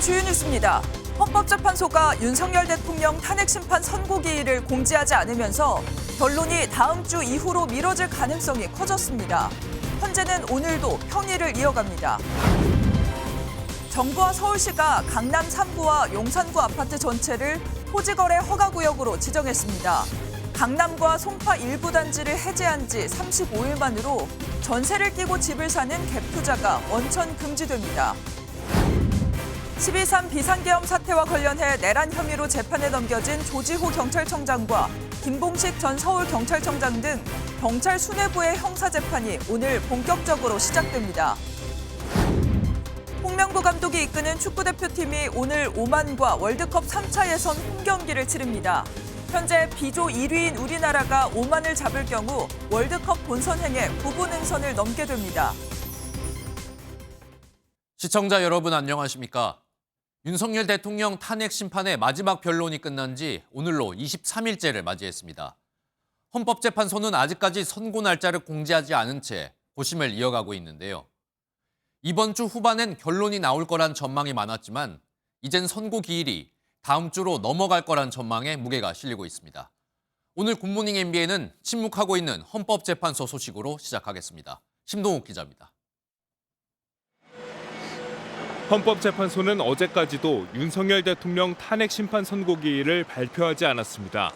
오늘 주요 뉴스입니다. 헌법재판소가 윤석열 대통령 탄핵심판 선고기일을 공지하지 않으면서 결론이 다음 주 이후로 미뤄질 가능성이 커졌습니다. 헌재는 오늘도 평일을 이어갑니다. 정부와 서울시가 강남 3구와 용산구 아파트 전체를 토지거래 허가구역으로 지정했습니다. 강남과 송파 일부 단지를 해제한 지 35일 만으로 전세를 끼고 집을 사는 갭 투자가 원천 금지됩니다. 12.3 비상계엄 사태와 관련해 내란 혐의로 재판에 넘겨진 조지호 경찰청장과 김봉식 전 서울경찰청장 등 경찰 수뇌부의 형사재판이 오늘 본격적으로 시작됩니다. 홍명보 감독이 이끄는 축구대표팀이 오늘 오만과 월드컵 3차 예선 홈경기를 치릅니다. 현재 B조 1위인 우리나라가 오만을 잡을 경우 월드컵 본선행에 부분 행선을 넘게 됩니다. 시청자 여러분 안녕하십니까? 윤석열 대통령 탄핵 심판의 마지막 변론이 끝난 지 오늘로 23일째를 맞이했습니다. 헌법재판소는 아직까지 선고 날짜를 공지하지 않은 채 고심을 이어가고 있는데요. 이번 주 후반엔 결론이 나올 거란 전망이 많았지만 이젠 선고 기일이 다음 주로 넘어갈 거란 전망에 무게가 실리고 있습니다. 오늘 굿모닝 MBN은 침묵하고 있는 헌법재판소 소식으로 시작하겠습니다. 심동욱 기자입니다. 헌법재판소는 어제까지도 윤석열 대통령 탄핵 심판 선고기일을 발표하지 않았습니다.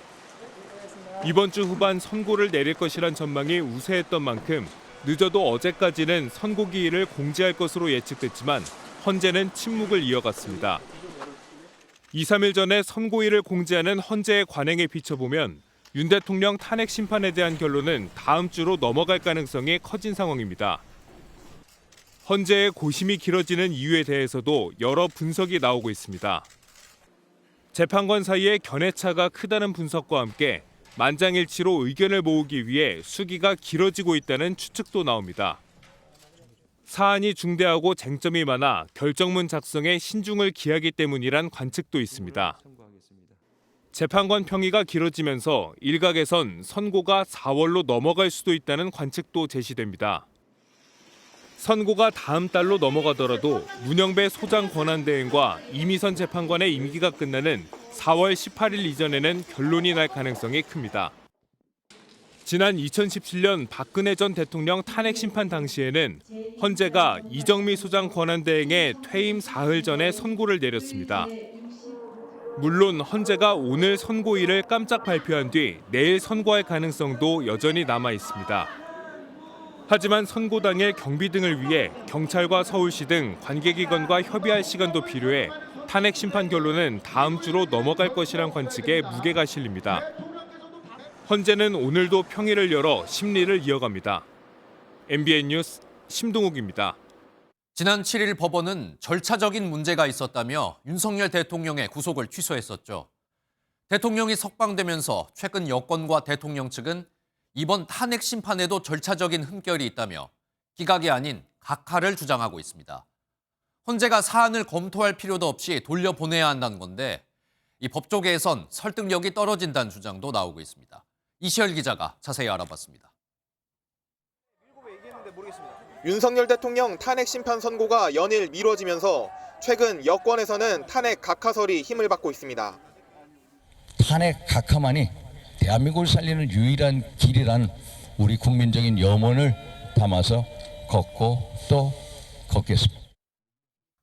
이번 주 후반 선고를 내릴 것이란 전망이 우세했던 만큼 늦어도 어제까지는 선고기일을 공지할 것으로 예측됐지만 헌재는 침묵을 이어갔습니다. 2, 3일 전에 선고일을 공지하는 헌재의 관행에 비춰보면 윤 대통령 탄핵 심판에 대한 결론은 다음 주로 넘어갈 가능성이 커진 상황입니다. 헌재의 고심이 길어지는 이유에 대해서도 여러 분석이 나오고 있습니다. 재판관 사이에 견해차가 크다는 분석과 함께 만장일치로 의견을 모으기 위해 수기가 길어지고 있다는 추측도 나옵니다. 사안이 중대하고 쟁점이 많아 결정문 작성에 신중을 기하기 때문이란 관측도 있습니다. 재판관 평의가 길어지면서 일각에선 선고가 4월로 넘어갈 수도 있다는 관측도 제시됩니다. 선고가 다음 달로 넘어가더라도 문영배 소장 권한대행과 이미선 재판관의 임기가 끝나는 4월 18일 이전에는 결론이 날 가능성이 큽니다. 지난 2017년 박근혜 전 대통령 탄핵 심판 당시에는 헌재가 이정미 소장 권한대행의 퇴임 사흘 전에 선고를 내렸습니다. 물론 헌재가 오늘 선고일을 깜짝 발표한 뒤 내일 선고할 가능성도 여전히 남아 있습니다. 하지만 선고 당일 경비 등을 위해 경찰과 서울시 등 관계기관과 협의할 시간도 필요해 탄핵 심판 결론은 다음 주로 넘어갈 것이란 관측에 무게가 실립니다. 헌재는 오늘도 평일을 열어 심리를 이어갑니다. MBN 뉴스 심동욱입니다. 지난 7일 법원은 절차적인 문제가 있었다며 윤석열 대통령의 구속을 취소했었죠. 대통령이 석방되면서 최근 여권과 대통령 측은 이번 탄핵 심판에도 절차적인 흠결이 있다며 기각이 아닌 각하를 주장하고 있습니다. 헌재가 사안을 검토할 필요도 없이 돌려보내야 한다는 건데 이 법조계에선 설득력이 떨어진다는 주장도 나오고 있습니다. 이시열 기자가 자세히 알아봤습니다. 윤석열 대통령 탄핵 심판 선고가 연일 미뤄지면서 최근 여권에서는 탄핵 각하설이 힘을 받고 있습니다. 탄핵 각하만이 대한민국을 살리는 유일한 길이란 우리 국민적인 염원을 담아서 걷고 또 걷겠습니다.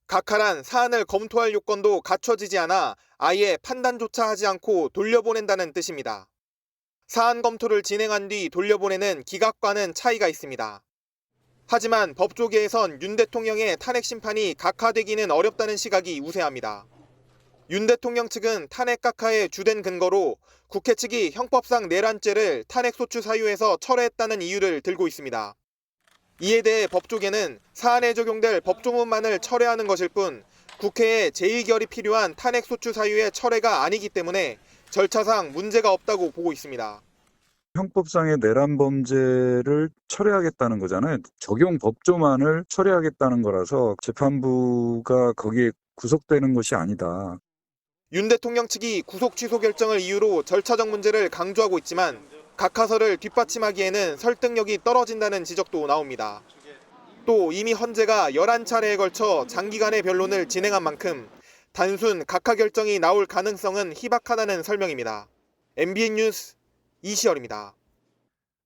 각하란 사안을 검토할 요건도 갖춰지지 않아 아예 판단조차 하지 않고 돌려보낸다는 뜻입니다. 사안 검토를 진행한 뒤 돌려보내는 기각과는 차이가 있습니다. 하지만 법조계에선 윤 대통령의 탄핵 심판이 각하되기는 어렵다는 시각이 우세합니다. 윤 대통령 측은 탄핵 각하의 주된 근거로 국회 측이 형법상 내란죄를 탄핵소추 사유에서 철회했다는 이유를 들고 있습니다. 이에 대해 법조계는 사안에 적용될 법조문만을 철회하는 것일 뿐 국회에 제2결이 필요한 탄핵소추 사유의 철회가 아니기 때문에 절차상 문제가 없다고 보고 있습니다. 형법상의 내란 범죄를 철회하겠다는 거잖아요. 적용 법조만을 철회하겠다는 거라서 재판부가 거기에 구속되는 것이 아니다. 윤 대통령 측이 구속 취소 결정을 이유로 절차적 문제를 강조하고 있지만 각하설을 뒷받침하기에는 설득력이 떨어진다는 지적도 나옵니다. 또 이미 헌재가 11차례에 걸쳐 장기간의 변론을 진행한 만큼 단순 각하 결정이 나올 가능성은 희박하다는 설명입니다. MBN 뉴스 이시열입니다.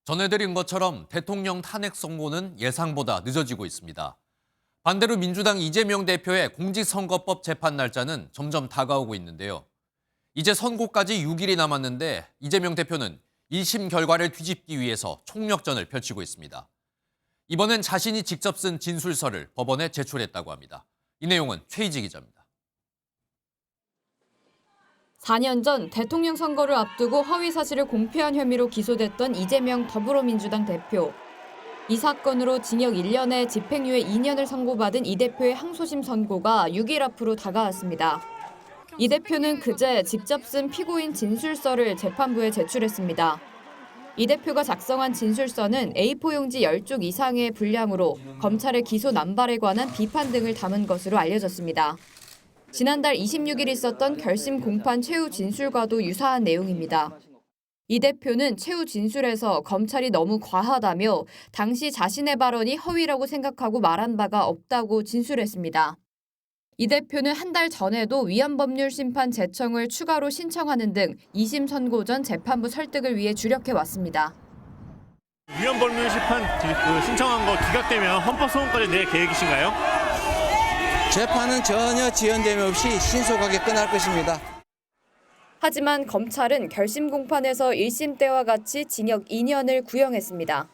전해드린 것처럼 대통령 탄핵 선고는 예상보다 늦어지고 있습니다. 반대로 민주당 이재명 대표의 공직선거법 재판 날짜는 점점 다가오고 있는데요. 이제 선고까지 6일이 남았는데 이재명 대표는 1심 결과를 뒤집기 위해서 총력전을 펼치고 있습니다. 이번엔 자신이 직접 쓴 진술서를 법원에 제출했다고 합니다. 이 내용은 최희지 기자입니다. 4년 전 대통령 선거를 앞두고 허위 사실을 공표한 혐의로 기소됐던 이재명 더불어민주당 대표. 이 사건으로 징역 1년에 집행유예 2년을 선고받은 이 대표의 항소심 선고가 6일 앞으로 다가왔습니다. 이 대표는 그제 직접 쓴 피고인 진술서를 재판부에 제출했습니다. 이 대표가 작성한 진술서는 A4 용지 10쪽 이상의 분량으로 검찰의 기소 남발에 관한 비판 등을 담은 것으로 알려졌습니다. 지난달 26일 있었던 결심 공판 최후 진술과도 유사한 내용입니다. 이 대표는 최후 진술에서 검찰이 너무 과하다며 당시 자신의 발언이 허위라고 생각하고 말한 바가 없다고 진술했습니다. 이 대표는 한 달 전에도 위헌법률 심판 재청을 추가로 신청하는 등 2심 선고 전 재판부 설득을 위해 주력해왔습니다. 위헌법률 심판 신청한 거 기각되면 헌법소원까지 낼 계획이신가요? 재판은 전혀 지연됨 없이 신속하게 끝날 것입니다. 하지만 검찰은 결심 공판에서 1심 때와 같이 징역 2년을 구형했습니다.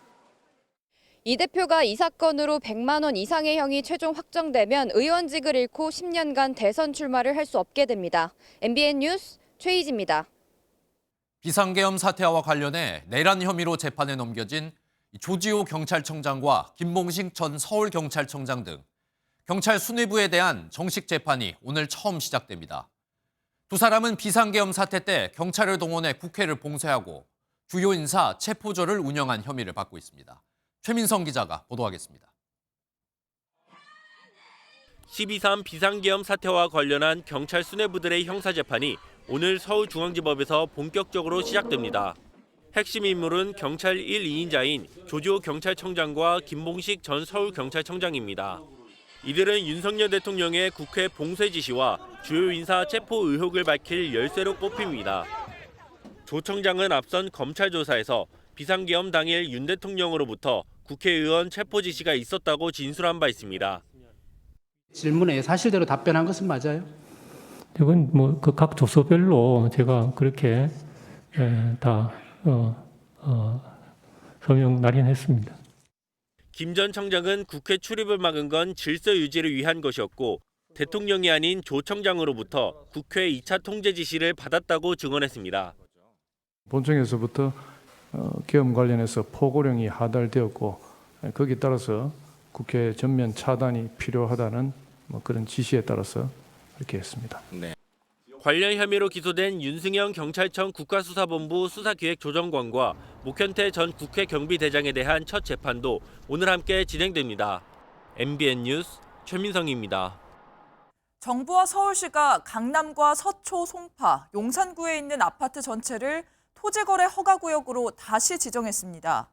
이 대표가 이 사건으로 100만 원 이상의 형이 최종 확정되면 의원직을 잃고 10년간 대선 출마를 할 수 없게 됩니다. MBN 뉴스 최희지입니다. 비상계엄 사태와 관련해 내란 혐의로 재판에 넘겨진 조지호 경찰청장과 김봉식 전 서울경찰청장 등 경찰 수뇌부에 대한 정식 재판이 오늘 처음 시작됩니다. 두 사람은 비상계엄 사태 때 경찰을 동원해 국회를 봉쇄하고 주요 인사 체포조를 운영한 혐의를 받고 있습니다. 최민성 기자가 보도하겠습니다. 12.3 비상계엄 사태와 관련한 경찰 수뇌부들의 형사재판이 오늘 서울중앙지법에서 본격적으로 시작됩니다. 핵심 인물은 경찰 1, 2인자인 조지호 경찰청장과 김봉식 전 서울경찰청장입니다. 이들은 윤석열 대통령의 국회 봉쇄 지시와 주요 인사 체포 의혹을 밝힐 열쇠로 꼽힙니다. 조 청장은 앞선 검찰 조사에서 비상계엄 당일 윤 대통령으로부터 국회의원 체포 지시가 있었다고 진술한 바 있습니다. 질문에 사실대로 답변한 것은 맞아요? 이건 뭐 그 각 조서별로 제가 그렇게 다 서명 날인했습니다. 김 전 청장은 국회 출입을 막은 건 질서 유지를 위한 것이었고 대통령이 아닌 조 청장으로부터 국회 2차 통제 지시를 받았다고 증언했습니다. 본청에서부터 계엄 관련해서 포고령이 하달되었고 거기에 따라서 국회 전면 차단이 필요하다는 그런 지시에 따라서 그렇게 했습니다. 네. 관련 혐의로 기소된 윤승영 경찰청 국가수사본부 수사기획조정관과 목현태 전 국회 경비대장에 대한 첫 재판도 오늘 함께 진행됩니다. MBN 뉴스 최민성입니다. 정부와 서울시가 강남과 서초, 송파, 용산구에 있는 아파트 전체를 토지거래 허가구역으로 다시 지정했습니다.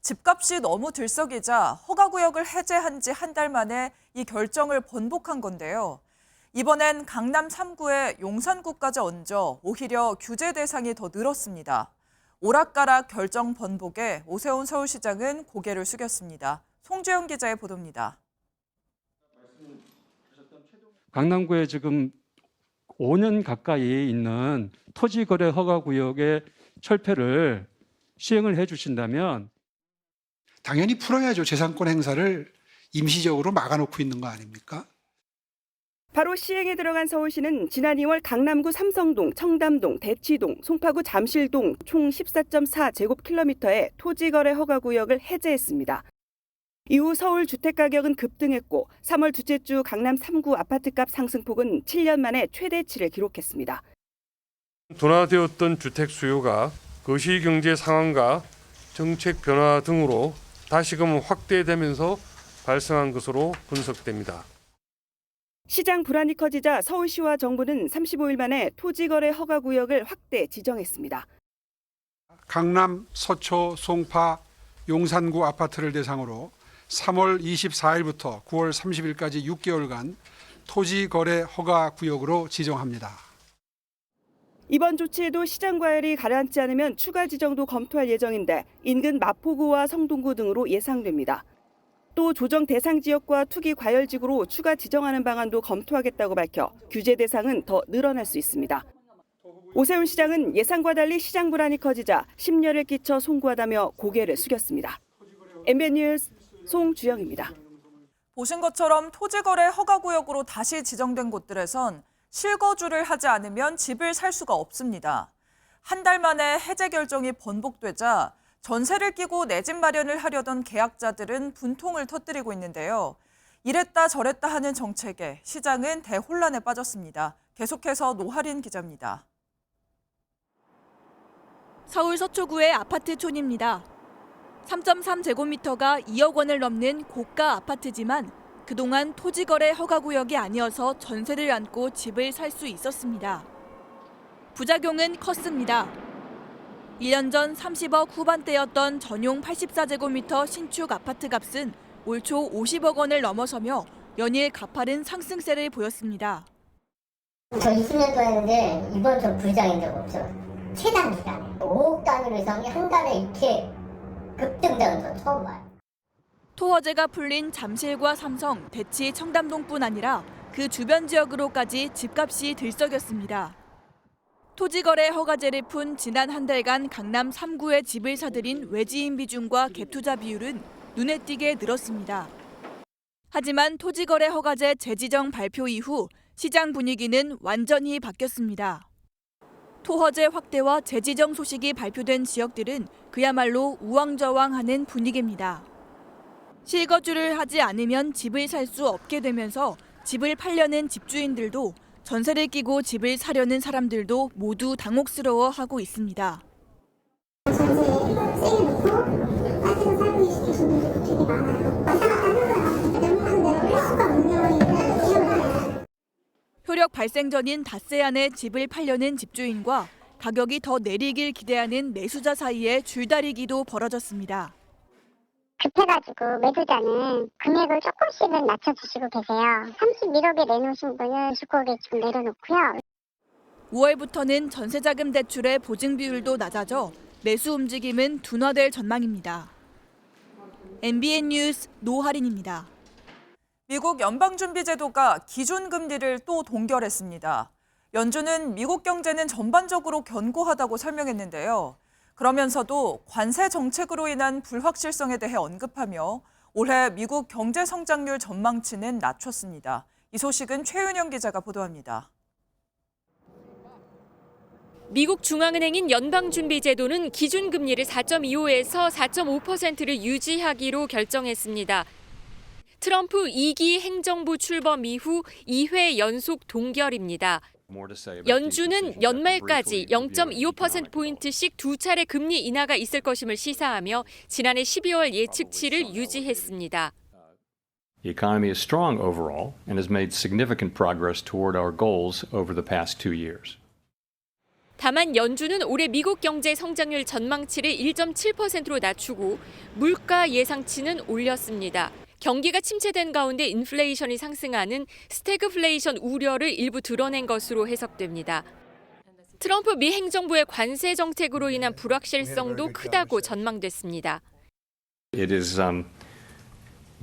집값이 너무 들썩이자 허가구역을 해제한 지 한 달 만에 이 결정을 번복한 건데요. 이번엔 강남 3구에 용산구까지 얹어 오히려 규제 대상이 더 늘었습니다. 오락가락 결정 번복에 오세훈 서울시장은 고개를 숙였습니다. 송주영 기자의 보도입니다. 강남구에 지금 5년 가까이 있는 토지거래 허가구역의 철폐를 시행을 해주신다면 당연히 풀어야죠. 재산권 행사를 임시적으로 막아놓고 있는 거 아닙니까? 바로 시행에 들어간 서울시는 지난 2월 강남구 삼성동, 청담동, 대치동, 송파구 잠실동 총 14.4제곱킬로미터의 토지거래 허가구역을 해제했습니다. 이후 서울 주택가격은 급등했고 3월 둘째 주 강남 3구 아파트값 상승폭은 7년 만에 최대치를 기록했습니다. 둔화되었던 주택 수요가 거시경제 상황과 정책 변화 등으로 다시금 확대되면서 발생한 것으로 분석됩니다. 시장 불안이 커지자 서울시와 정부는 35일 만에 토지거래 허가구역을 확대 지정했습니다. 강남, 서초, 송파, 용산구 아파트를 대상으로 3월 24일부터 9월 30일까지 6개월간 토지거래 허가구역으로 지정합니다. 이번 조치에도 시장 과열이 가라앉지 않으면 추가 지정도 검토할 예정인데 인근 마포구와 성동구 등으로 예상됩니다. 또 조정 대상 지역과 투기 과열 지구로 추가 지정하는 방안도 검토하겠다고 밝혀 규제 대상은 더 늘어날 수 있습니다. 오세훈 시장은 예상과 달리 시장 불안이 커지자 심려를 끼쳐 송구하다며 고개를 숙였습니다. MBN 뉴스 송주영입니다. 보신 것처럼 토지거래 허가구역으로 다시 지정된 곳들에선 실거주를 하지 않으면 집을 살 수가 없습니다. 한 달 만에 해제 결정이 번복되자 전세를 끼고 내 집 마련을 하려던 계약자들은 분통을 터뜨리고 있는데요. 이랬다 저랬다 하는 정책에 시장은 대혼란에 빠졌습니다. 계속해서 노하린 기자입니다. 서울 서초구의 아파트촌입니다. 3.3제곱미터가 2억 원을 넘는 고가 아파트지만 그동안 토지거래 허가구역이 아니어서 전세를 안고 집을 살 수 있었습니다. 부작용은 컸습니다. 1년 전 30억 후반대였던 전용 84제곱미터 신축 아파트 값은 올 초 50억 원을 넘어서며 연일 가파른 상승세를 보였습니다. 저 20년 동안 했는데 이번 좀 부장인 적 없죠. 최단기간 5억 단위로 이상이 한 달에 이렇게 급등되는 건 처음 봐요. 토허제가 풀린 잠실과 삼성, 대치, 청담동뿐 아니라 그 주변 지역으로까지 집값이 들썩였습니다. 토지거래 허가제를 푼 지난 한 달간 강남 3구에 집을 사들인 외지인 비중과 갭투자 비율은 눈에 띄게 늘었습니다. 하지만 토지거래 허가제 재지정 발표 이후 시장 분위기는 완전히 바뀌었습니다. 토허제 확대와 재지정 소식이 발표된 지역들은 그야말로 우왕좌왕하는 분위기입니다. 실거주를 하지 않으면 집을 살 수 없게 되면서 집을 팔려는 집주인들도 전세를 끼고 집을 사려는 사람들도 모두 당혹스러워하고 있습니다. 효력 발생 전인 닷새 안에 집을 팔려는 집주인과 가격이 더 내리길 기대하는 매수자 사이에 줄다리기도 벌어졌습니다. 급해가지고 매도자는 금액을 조금씩은 낮춰주시고 계세요. 31억에 내놓으신 분은 29억에 좀 내려놓고요. 5월부터는 전세자금 대출의 보증 비율도 낮아져 매수 움직임은 둔화될 전망입니다. MBN 뉴스 노하린입니다. 미국 연방준비제도가 기준금리를 또 동결했습니다. 연준은 미국 경제는 전반적으로 견고하다고 설명했는데요. 그러면서도 관세 정책으로 인한 불확실성에 대해 언급하며 올해 미국 경제 성장률 전망치는 낮췄습니다. 이 소식은 최윤영 기자가 보도합니다. 미국 중앙은행인 연방준비제도는 기준금리를 4.25에서 4.5%를 유지하기로 결정했습니다. 트럼프 2기 행정부 출범 이후 2회 연속 동결입니다. 연준은 연말까지 0.25%포인트씩 두 차례 금리 인하가 있을 것임을 시사하며 지난해 12월 예측치를 유지했습니다. The economy is strong overall and has made significant progress toward our goals over the past 2 years. 다만 연준은 올해 미국 경제 성장률 전망치를 1.7%로 낮추고 물가 예상치는 올렸습니다. 경기가 침체된 가운데 인플레이션이 상승하는 스태그플레이션 우려를 일부 드러낸 것으로 해석됩니다. 트럼프 미 행정부의 관세 정책으로 인한 불확실성도 크다고 전망됐습니다. It is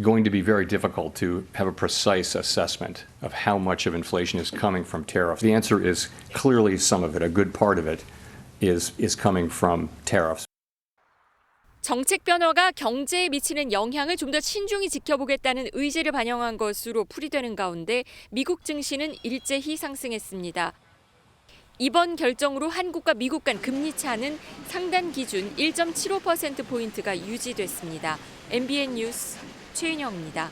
going to be very difficult to have a precise assessment of how much of inflation is coming from tariffs. The answer is clearly some of it, a good part of it is coming from tariffs. 정책 변화가 경제에 미치는 영향을 좀 더 신중히 지켜보겠다는 의지를 반영한 것으로 풀이되는 가운데 미국 증시는 일제히 상승했습니다. 이번 결정으로 한국과 미국 간 금리 차는 상단 기준 1.75%포인트가 유지됐습니다. MBN 뉴스 최인영입니다.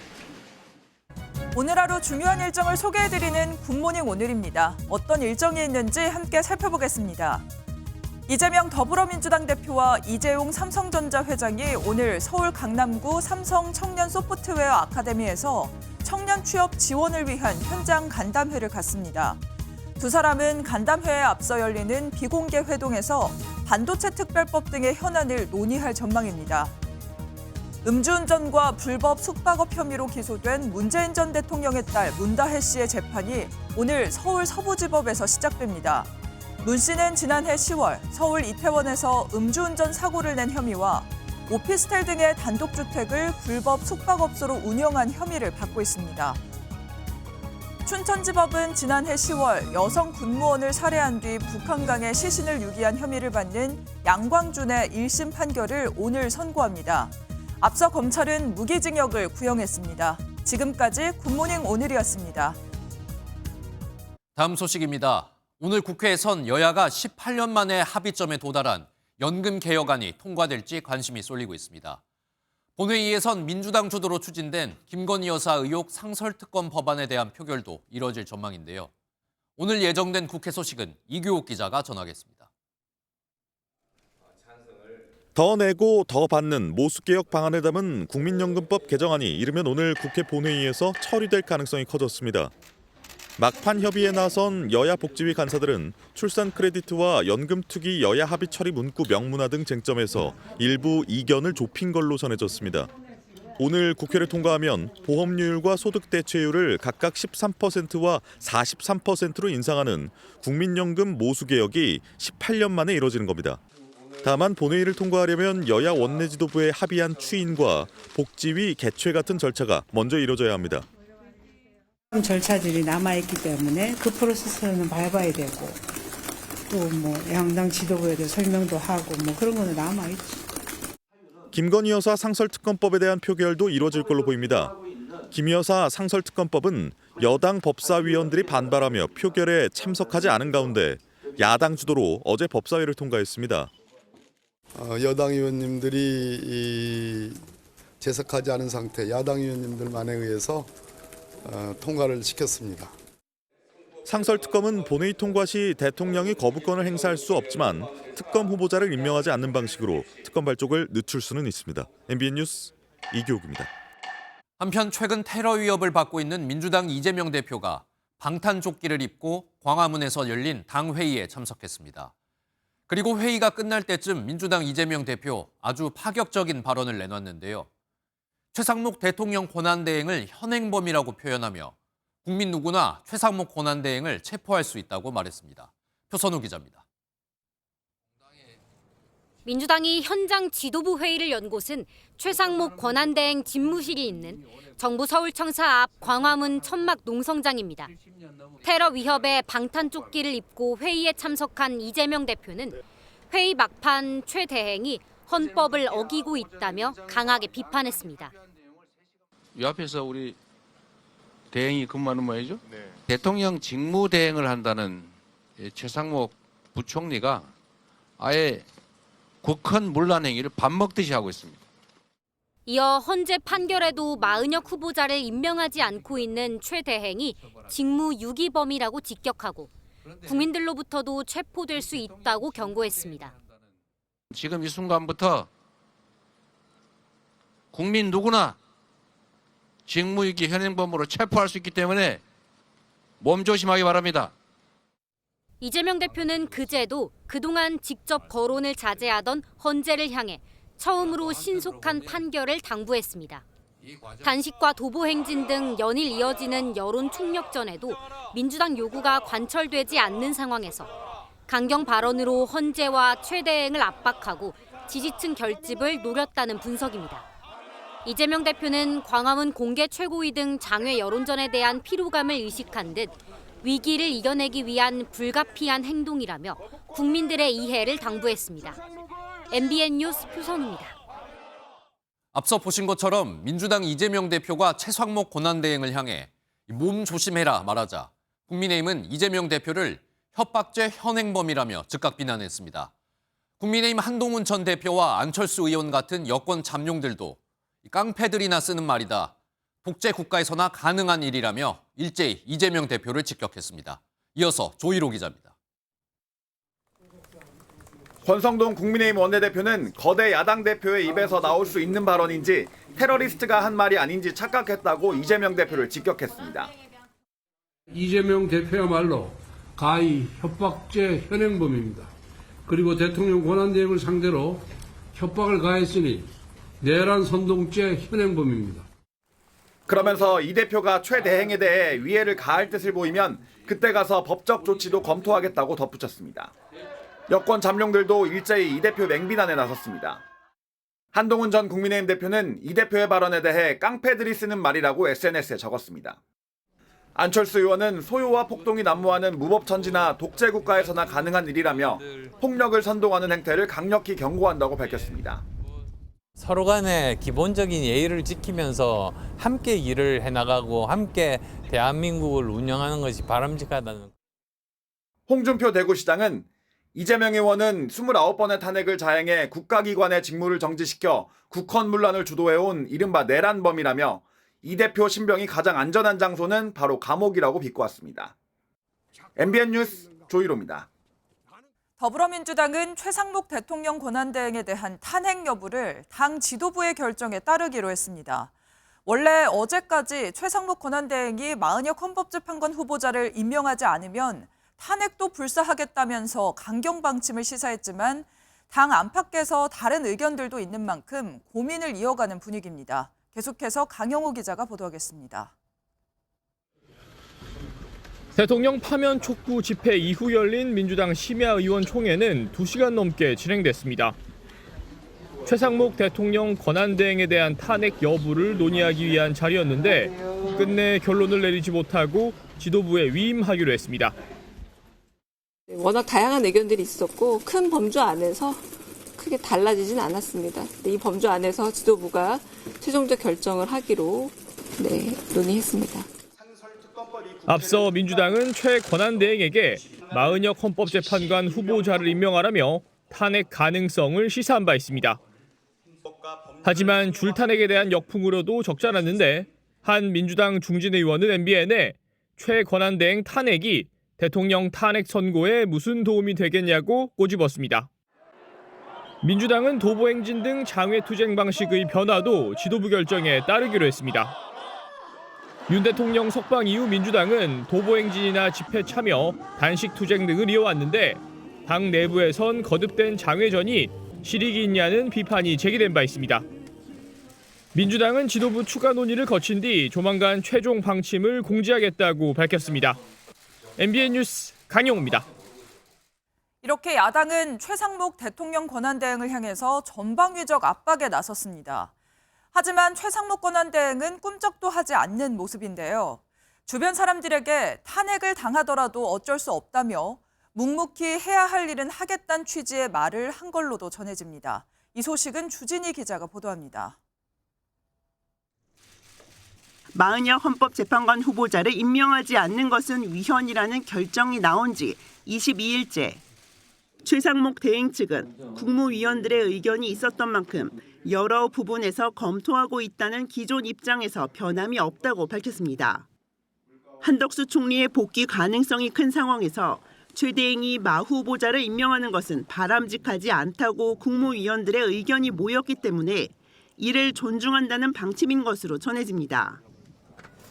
오늘 하루 중요한 일정을 소개해드리는 굿모닝 오늘입니다. 어떤 일정이 있는지 함께 살펴보겠습니다. 이재명 더불어민주당 대표와 이재용 삼성전자 회장이 오늘 서울 강남구 삼성 청년 소프트웨어 아카데미에서 청년 취업 지원을 위한 현장 간담회를 갖습니다. 두 사람은 간담회에 앞서 열리는 비공개 회동에서 반도체 특별법 등의 현안을 논의할 전망입니다. 음주운전과 불법 숙박업 혐의로 기소된 문재인 전 대통령의 딸 문다혜 씨의 재판이 오늘 서울 서부지법에서 시작됩니다. 문 씨는 지난해 10월 서울 이태원에서 음주운전 사고를 낸 혐의와 오피스텔 등의 단독주택을 불법 숙박업소로 운영한 혐의를 받고 있습니다. 춘천지법은 지난해 10월 여성 군무원을 살해한 뒤 북한강에 시신을 유기한 혐의를 받는 양광준의 1심 판결을 오늘 선고합니다. 앞서 검찰은 무기징역을 구형했습니다. 지금까지 굿모닝 오늘이었습니다. 다음 소식입니다. 오늘 국회에선 여야가 18년 만에 합의점에 도달한 연금 개혁안이 통과될지 관심이 쏠리고 있습니다. 본회의에선 민주당 주도로 추진된 김건희 여사 의혹 상설특검 법안에 대한 표결도 이뤄질 전망인데요. 오늘 예정된 국회 소식은 이규옥 기자가 전하겠습니다. 더 내고 더 받는 모수개혁 방안을 담은 국민연금법 개정안이 이르면 오늘 국회 본회의에서 처리될 가능성이 커졌습니다. 막판 협의에 나선 여야 복지위 간사들은 출산 크레디트와 연금 투기 여야 합의 처리 문구 명문화 등 쟁점에서 일부 이견을 좁힌 걸로 전해졌습니다. 오늘 국회를 통과하면 보험료율과 소득 대체율을 각각 13%와 43%로 인상하는 국민연금 모수 개혁이 18년 만에 이뤄지는 겁니다. 다만 본회의를 통과하려면 여야 원내 지도부의 합의안 추인과 복지위 개최 같은 절차가 먼저 이뤄져야 합니다. 절차들이 남아있기 때문에 그 프로세스는 밟아야 되고 또 뭐 양당 지도부에 대해 설명도 하고 뭐 그런 거는 남아있지. 김건희 여사 상설특검법에 대한 표결도 이뤄질 걸로 보입니다. 김 여사 상설특검법은 여당 법사위원들이 반발하며 표결에 참석하지 않은 가운데 야당 주도로 어제 법사위를 통과했습니다. 여당 의원님들이 재석하지 않은 상태, 야당 의원님들만에 의해서 통과를 시켰습니다. 상설특검은 본회의 통과 시 대통령이 거부권을 행사할 수 없지만 특검 후보자를 임명하지 않는 방식으로 특검 발족을 늦출 수는 있습니다. MBN 뉴스 이규옥입니다. 한편 최근 테러 위협을 받고 있는 민주당 이재명 대표가 방탄조끼를 입고 광화문에서 열린 당 회의에 참석했습니다. 그리고 회의가 끝날 때쯤 민주당 이재명 대표 아주 파격적인 발언을 내놨는데요. 최상목 대통령 권한대행을 현행범이라고 표현하며 국민 누구나 최상목 권한대행을 체포할 수 있다고 말했습니다. 표선우 기자입니다. 민주당이 현장 지도부 회의를 연 곳은 최상목 권한대행 집무실이 있는 정부 서울청사 앞 광화문 천막 농성장입니다. 테러 위협에 방탄조끼를 입고 회의에 참석한 이재명 대표는 회의 막판 최 대행이 헌법을 어기고 있다며 강하게 비판했습니다. 이 앞에서 우리 대행이 근무하는 모양이죠? 대통령 직무대행을 한다는 최상목 부총리가 아예 국헌 문란 행위를 밥 먹듯이 하고 있습니다. 이어 헌재 판결에도 마은혁 후보자를 임명하지 않고 있는 최 대행이 직무유기범이라고 직격하고 국민들로부터도 체포될 수 있다고 경고했습니다. 지금 이 순간부터 국민 누구나 직무유기 현행범으로 체포할 수 있기 때문에 몸조심하기 바랍니다. 이재명 대표는 그제도 그동안 직접 거론을 자제하던 헌재를 향해 처음으로 신속한 판결을 당부했습니다. 단식과 도보 행진 등 연일 이어지는 여론 총력전에도 민주당 요구가 관철되지 않는 상황에서 강경 발언으로 헌재와 최 대행을 압박하고 지지층 결집을 노렸다는 분석입니다. 이재명 대표는 광화문 공개 최고위 등 장외 여론전에 대한 피로감을 의식한 듯 위기를 이겨내기 위한 불가피한 행동이라며 국민들의 이해를 당부했습니다. MBN 뉴스 표선우입니다. 앞서 보신 것처럼 민주당 이재명 대표가 최상목 권한대행을 향해 몸 조심해라 말하자 국민의힘은 이재명 대표를 협박죄 현행범이라며 즉각 비난했습니다. 국민의힘 한동훈 전 대표와 안철수 의원 같은 여권 잠룡들도 깡패들이나 쓰는 말이다. 독재 국가에서나 가능한 일이라며 일제히 이재명 대표를 직격했습니다. 이어서 조희로 기자입니다. 권성동 국민의힘 원내대표는 거대 야당 대표의 입에서 나올 수 있는 발언인지 테러리스트가 한 말이 아닌지 착각했다고 이재명 대표를 직격했습니다. 이재명 대표야말로 가히 협박죄 현행범입니다. 그리고 대통령 권한대행을 상대로 협박을 가했으니 내란 선동죄 현행범입니다. 그러면서 이 대표가 최 대행에 대해 위해를 가할 뜻을 보이면 그때 가서 법적 조치도 검토하겠다고 덧붙였습니다. 여권 잠룡들도 일제히 이 대표 맹비난에 나섰습니다. 한동훈 전 국민의힘 대표는 이 대표의 발언에 대해 깡패들이 쓰는 말이라고 SNS에 적었습니다. 안철수 의원은 소요와 폭동이 난무하는 무법천지나 독재국가에서나 가능한 일이라며 폭력을 선동하는 행태를 강력히 경고한다고 밝혔습니다. 서로 간에 기본적인 예의를 지키면서 함께 일을 해나가고 함께 대한민국을 운영하는 것이 바람직하다는. 홍준표 대구시장은 이재명 의원은 29번의 탄핵을 자행해 국가기관의 직무를 정지시켜 국헌문란을 주도해온 이른바 내란범이라며 이 대표 신병이 가장 안전한 장소는 바로 감옥이라고 비꼬았습니다. MBN 뉴스 조희로입니다. 더불어민주당은 최상목 대통령 권한대행에 대한 탄핵 여부를 당 지도부의 결정에 따르기로 했습니다. 원래 어제까지 최상목 권한대행이 마은혁 헌법재판관 후보자를 임명하지 않으면 탄핵도 불사하겠다면서 강경 방침을 시사했지만 당 안팎에서 다른 의견들도 있는 만큼 고민을 이어가는 분위기입니다. 계속해서 강영호 기자가 보도하겠습니다. 대통령 파면 촉구 집회 이후 열린 민주당 심야 의원 총회는 2시간 넘게 진행됐습니다. 최상목 대통령 권한대행에 대한 탄핵 여부를 논의하기 위한 자리였는데 끝내 결론을 내리지 못하고 지도부에 위임하기로 했습니다. 워낙 다양한 의견들이 있었고 큰 범주 안에서 크게 달라지진 않았습니다. 이 범주 안에서 지도부가 최종적 결정을 하기로 논의했습니다. 앞서 민주당은 최 권한대행에게 마은혁 헌법재판관 후보자를 임명하라며 탄핵 가능성을 시사한 바 있습니다. 하지만 줄탄핵에 대한 역풍으로도 적지 않았는데 한 민주당 중진 의원은 MBN에 최 권한대행 탄핵이 대통령 탄핵 선고에 무슨 도움이 되겠냐고 꼬집었습니다. 민주당은 도보행진 등 장외투쟁 방식의 변화도 지도부 결정에 따르기로 했습니다. 윤 대통령 석방 이후 민주당은 도보행진이나 집회 참여, 단식 투쟁 등을 이어왔는데 당 내부에선 거듭된 장외전이 실익이 있냐는 비판이 제기된 바 있습니다. 민주당은 지도부 추가 논의를 거친 뒤 조만간 최종 방침을 공지하겠다고 밝혔습니다. MBN 뉴스 강영우입니다. 이렇게 야당은 최상목 대통령 권한대행을 향해서 전방위적 압박에 나섰습니다. 하지만 최상목 권한대행은 꿈쩍도 하지 않는 모습인데요. 주변 사람들에게 탄핵을 당하더라도 어쩔 수 없다며 묵묵히 해야 할 일은 하겠다는 취지의 말을 한 걸로도 전해집니다. 이 소식은 주진희 기자가 보도합니다. 마은혁 헌법재판관 후보자를 임명하지 않는 것은 위헌이라는 결정이 나온 지 22일째. 최상목 대행 측은 국무위원들의 의견이 있었던 만큼 여러 부분에서 검토하고 있다는 기존 입장에서 변함이 없다고 밝혔습니다. 한덕수 총리의 복귀 가능성이 큰 상황에서 최 대행이 마 후보자를 임명하는 것은 바람직하지 않다고 국무위원들의 의견이 모였기 때문에 이를 존중한다는 방침인 것으로 전해집니다.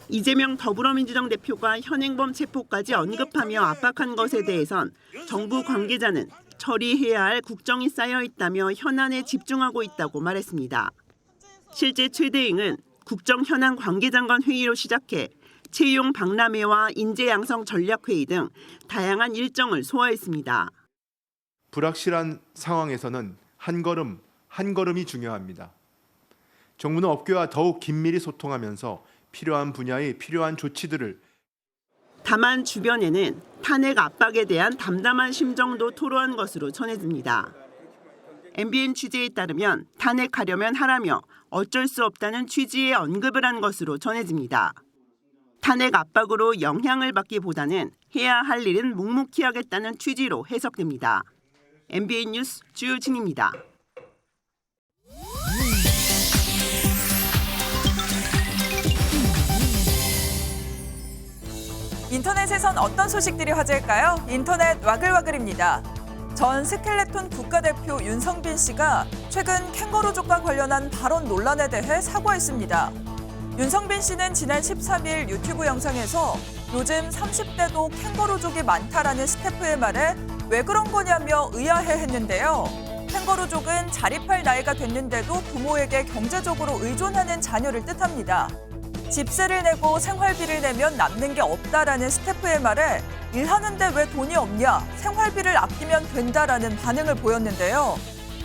이재명 더불어민주당 대표가 현행범 체포까지 언급하며 압박한 것에 대해선 정부 관계자는 처리해야 할 국정이 쌓여 있다며 현안에 집중하고 있다고 말했습니다. 실제 최 대행은 국정 현안 관계장관 회의로 시작해 채용 박람회와 인재 양성 전략회의 등 다양한 일정을 소화했습니다. 불확실한 상황에서는 한 걸음이 중요합니다. 정부는 업계와 더욱 긴밀히 소통하면서 필요한 분야의 필요한 조치들을. 다만 주변에는 탄핵 압박에 대한 담담한 심정도 토로한 것으로 전해집니다. MBN 취재에 따르면 탄핵하려면 하라며 어쩔 수 없다는 취지의 언급을 한 것으로 전해집니다. 탄핵 압박으로 영향을 받기보다는 해야 할 일은 묵묵히 하겠다는 취지로 해석됩니다. MBN 뉴스 주진입니다. 인터넷에선 어떤 소식들이 화제일까요? 인터넷 와글와글입니다. 전 스켈레톤 국가대표 윤성빈 씨가 최근 캥거루족과 관련한 발언 논란에 대해 사과했습니다. 윤성빈 씨는 지난 13일 유튜브 영상에서 요즘 30대도 캥거루족이 많다라는 스태프의 말에 왜 그런 거냐며 의아해했는데요. 캥거루족은 자립할 나이가 됐는데도 부모에게 경제적으로 의존하는 자녀를 뜻합니다. 집세를 내고 생활비를 내면 남는 게 없다라는 스태프의 말에 일하는데 왜 돈이 없냐, 생활비를 아끼면 된다라는 반응을 보였는데요.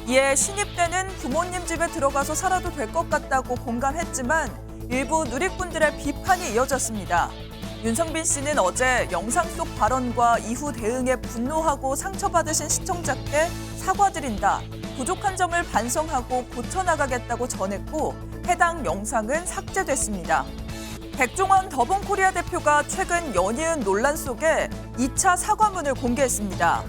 이에 신입 때는 부모님 집에 들어가서 살아도 될 것 같다고 공감했지만 일부 누리꾼들의 비판이 이어졌습니다. 윤성빈 씨는 어제 영상 속 발언과 이후 대응에 분노하고 상처받으신 시청자께 사과드린다, 부족한 점을 반성하고 고쳐나가겠다고 전했고 해당 영상은 삭제됐습니다. 백종원 더본코리아 대표가 최근 연이은 논란 속에 2차 사과문을 공개했습니다.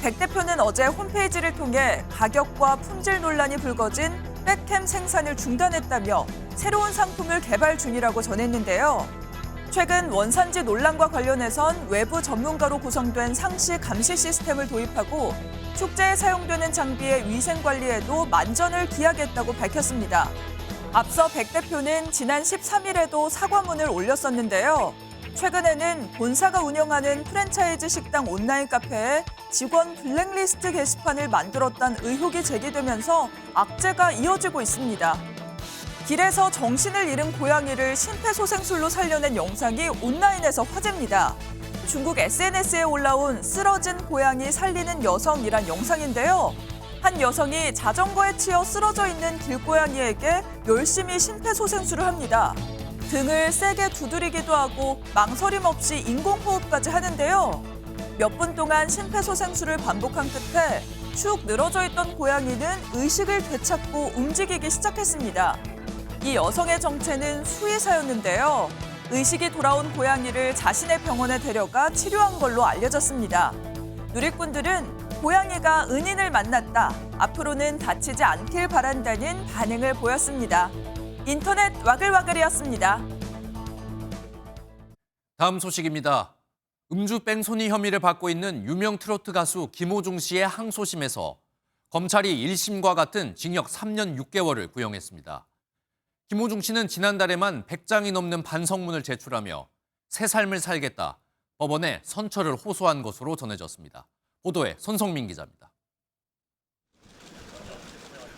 백 대표는 어제 홈페이지를 통해 가격과 품질 논란이 불거진 백캠 생산을 중단했다며 새로운 상품을 개발 중이라고 전했는데요. 최근 원산지 논란과 관련해선 외부 전문가로 구성된 상시 감시 시스템을 도입하고 축제에 사용되는 장비의 위생 관리에도 만전을 기하겠다고 밝혔습니다. 앞서 백 대표는 지난 13일에도 사과문을 올렸었는데요. 최근에는 본사가 운영하는 프랜차이즈 식당 온라인 카페에 직원 블랙리스트 게시판을 만들었다는 의혹이 제기되면서 악재가 이어지고 있습니다. 길에서 정신을 잃은 고양이를 심폐소생술로 살려낸 영상이 온라인에서 화제입니다. 중국 SNS에 올라온 쓰러진 고양이 살리는 여성이란 영상인데요. 한 여성이 자전거에 치여 쓰러져 있는 길고양이에게 열심히 심폐소생술을 합니다. 등을 세게 두드리기도 하고 망설임 없이 인공호흡까지 하는데요. 몇 분 동안 심폐소생술을 반복한 끝에 축 늘어져 있던 고양이는 의식을 되찾고 움직이기 시작했습니다. 이 여성의 정체는 수의사였는데요. 의식이 돌아온 고양이를 자신의 병원에 데려가 치료한 걸로 알려졌습니다. 누리꾼들은 고양이가 은인을 만났다, 앞으로는 다치지 않길 바란다는 반응을 보였습니다. 인터넷 와글와글이었습니다. 다음 소식입니다. 음주 뺑소니 혐의를 받고 있는 유명 트로트 가수 김호중 씨의 항소심에서 검찰이 1심과 같은 징역 3년 6개월을 구형했습니다. 김호중 씨는 지난달에만 100장이 넘는 반성문을 제출하며 새 삶을 살겠다, 법원에 선처를 호소한 것으로 전해졌습니다. 보도에 손성민 기자입니다.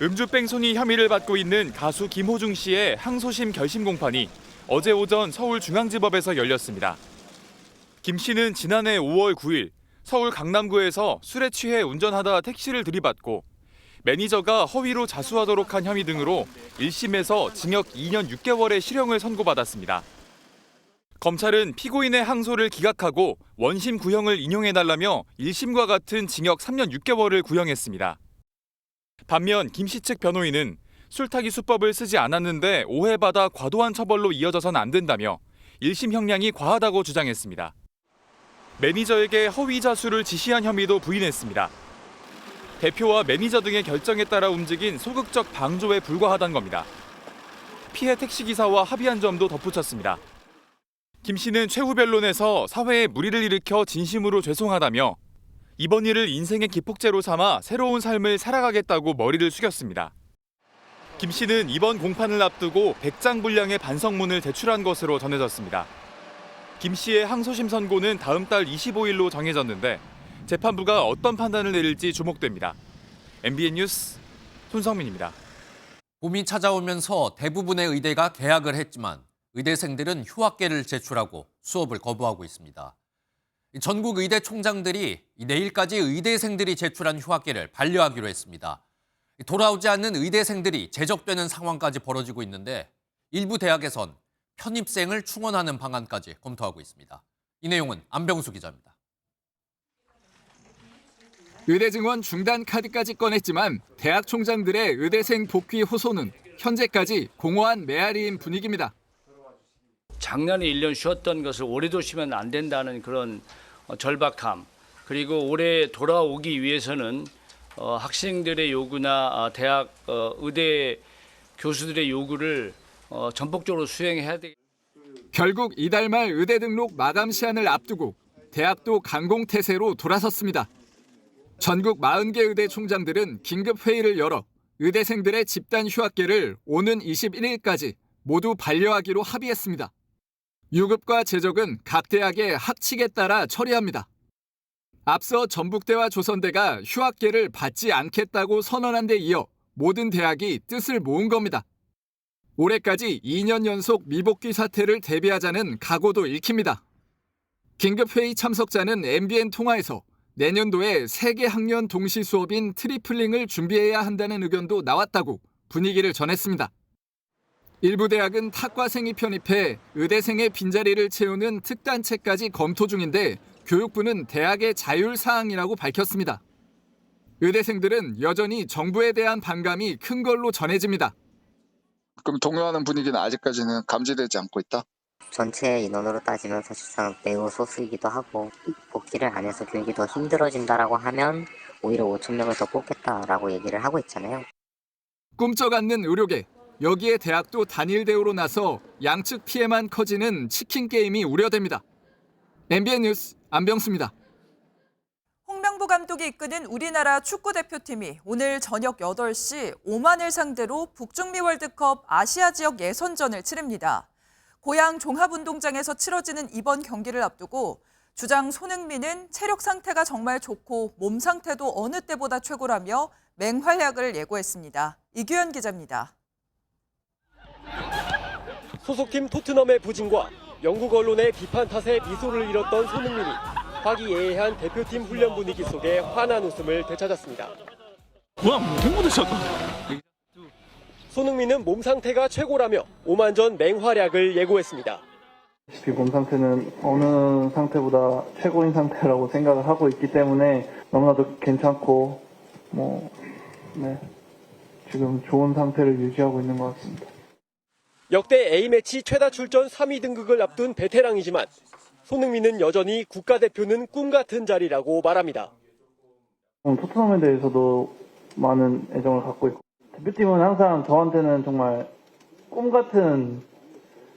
음주 뺑소니 혐의를 받고 있는 가수 김호중 씨의 항소심 결심 공판이 어제 오전 서울중앙지법에서 열렸습니다. 김 씨는 지난해 5월 9일 서울 강남구에서 술에 취해 운전하다 택시를 들이받고 매니저가 허위로 자수하도록 한 혐의 등으로 1심에서 징역 2년 6개월의 실형을 선고받았습니다. 검찰은 피고인의 항소를 기각하고 원심 구형을 인용해달라며 1심과 같은 징역 3년 6개월을 구형했습니다. 반면 김 씨 측 변호인은 술타기 수법을 쓰지 않았는데 오해받아 과도한 처벌로 이어져선 안 된다며 1심 형량이 과하다고 주장했습니다. 매니저에게 허위 자수를 지시한 혐의도 부인했습니다. 대표와 매니저 등의 결정에 따라 움직인 소극적 방조에 불과하다는 겁니다. 피해 택시기사와 합의한 점도 덧붙였습니다. 김 씨는 최후 변론에서 사회에 무리를 일으켜 진심으로 죄송하다며 이번 일을 인생의 기폭제로 삼아 새로운 삶을 살아가겠다고 머리를 숙였습니다. 김 씨는 이번 공판을 앞두고 100장 분량의 반성문을 제출한 것으로 전해졌습니다. 김 씨의 항소심 선고는 다음 달 25일로 정해졌는데 재판부가 어떤 판단을 내릴지 주목됩니다. MBN 뉴스 손성민입니다. 봄이 찾아오면서 대부분의 의대가 개학을 했지만 의대생들은 휴학계를 제출하고 수업을 거부하고 있습니다. 전국 의대 총장들이 내일까지 의대생들이 제출한 휴학계를 반려하기로 했습니다. 돌아오지 않는 의대생들이 제적되는 상황까지 벌어지고 있는데 일부 대학에선 편입생을 충원하는 방안까지 검토하고 있습니다. 이 내용은 안병수 기자입니다. 의대 증원 중단 카드까지 꺼냈지만 대학 총장들의 의대생 복귀 호소는 현재까지 공허한 메아리인 분위기입니다. 작년에 1년 쉬었던 것을 올해도 쉬면 안 된다는 그런 절박함, 그리고 올해 돌아오기 위해서는 학생들의 요구나 대학 의대 교수들의 요구를 전폭적으로 수행해야 되겠습니다. 결국 이달 말 의대 등록 마감 시한을 앞두고 대학도 강공태세로 돌아섰습니다. 전국 40개 의대 총장들은 긴급 회의를 열어 의대생들의 집단 휴학계를 오는 21일까지 모두 반려하기로 합의했습니다. 유급과 제적은 각 대학의 학칙에 따라 처리합니다. 앞서 전북대와 조선대가 휴학계를 받지 않겠다고 선언한 데 이어 모든 대학이 뜻을 모은 겁니다. 올해까지 2년 연속 미복귀 사태를 대비하자는 각오도 읽힙니다. 긴급회의 참석자는 MBN 통화에서 내년도에 세계 학년 동시 수업인 트리플링을 준비해야 한다는 의견도 나왔다고 분위기를 전했습니다. 일부 대학은 탁과생이 편입해 의대생의 빈자리를 채우는 특단체까지 검토 중인데 교육부는 대학의 자율사항이라고 밝혔습니다. 의대생들은 여전히 정부에 대한 반감이 큰 걸로 전해집니다. 그럼 동요하는 분위기는 아직까지는 감지되지 않고 있다? 전체 인원으로 따지면 사실상 매우 소수이기도 하고 복귀를 안 해서 교육이 더 힘들어진다라고 하면 오히려 5천 명을 더 뽑겠다라고 얘기를 하고 있잖아요. 꿈쩍 않는 의료계, 여기에 대학도 단일 대우로 나서 양측 피해만 커지는 치킨 게임이 우려됩니다. MBN 뉴스 안병수입니다. 홍명보 감독이 이끄는 우리나라 축구대표팀이 오늘 저녁 8시 오만을 상대로 북중미 월드컵 아시아 지역 예선전을 치릅니다. 고양 종합운동장에서 치러지는 이번 경기를 앞두고 주장 손흥민은 체력 상태가 정말 좋고 몸 상태도 어느 때보다 최고라며 맹활약을 예고했습니다. 이규현 기자입니다. 소속팀 토트넘의 부진과 영국 언론의 비판 탓에 미소를 잃었던 손흥민이 화기애애한 대표팀 훈련 분위기 속에 환한 웃음을 되찾았습니다. 손흥민은 몸 상태가 최고라며 오만전 맹활약을 예고했습니다. 몸 상태는 어느 상태보다 최고인 상태라고 생각을 하고 있기 때문에 너무나도 괜찮고 지금 좋은 상태를 유지하고 있는 것 같습니다. 역대 A매치 최다 출전 3위 등극을 앞둔 베테랑이지만 손흥민은 여전히 국가대표는 꿈같은 자리라고 말합니다. 토트넘에 대해서도 많은 애정을 갖고 있고 대표팀은 항상 저한테는 정말 꿈같은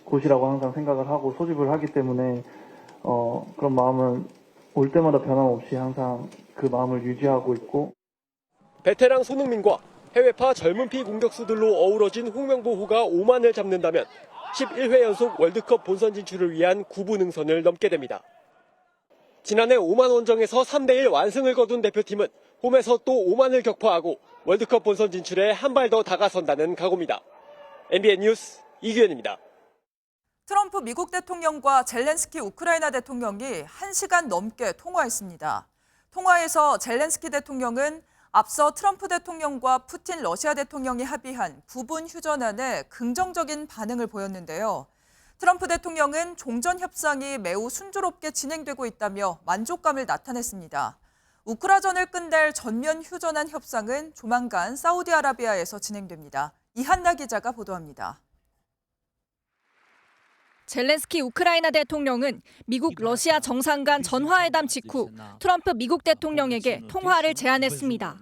곳이라고 항상 생각을 하고 소집을 하기 때문에 그런 마음은 올 때마다 변함없이 항상 그 마음을 유지하고 있고 베테랑 손흥민과 해외파 젊은 피 공격수들로 어우러진 홍명보호가 오만을 잡는다면 11회 연속 월드컵 본선 진출을 위한 9부 능선을 넘게 됩니다. 지난해 오만 원정에서 3대1 완승을 거둔 대표팀은 홈에서 또 오만을 격파하고 월드컵 본선 진출에 한 발 더 다가선다는 각오입니다. MBN 뉴스 이규현입니다. 트럼프 미국 대통령과 젤렌스키 우크라이나 대통령이 1시간 넘게 통화했습니다. 통화에서 젤렌스키 대통령은 앞서 트럼프 대통령과 푸틴 러시아 대통령이 합의한 부분 휴전안에 긍정적인 반응을 보였는데요. 트럼프 대통령은 종전 협상이 매우 순조롭게 진행되고 있다며 만족감을 나타냈습니다. 우크라전을 끝낼 전면 휴전안 협상은 조만간 사우디아라비아에서 진행됩니다. 이한나 기자가 보도합니다. 젤렌스키 우크라이나 대통령은 미국 러시아 정상 간 전화회담 직후 트럼프 미국 대통령에게 통화를 제안했습니다.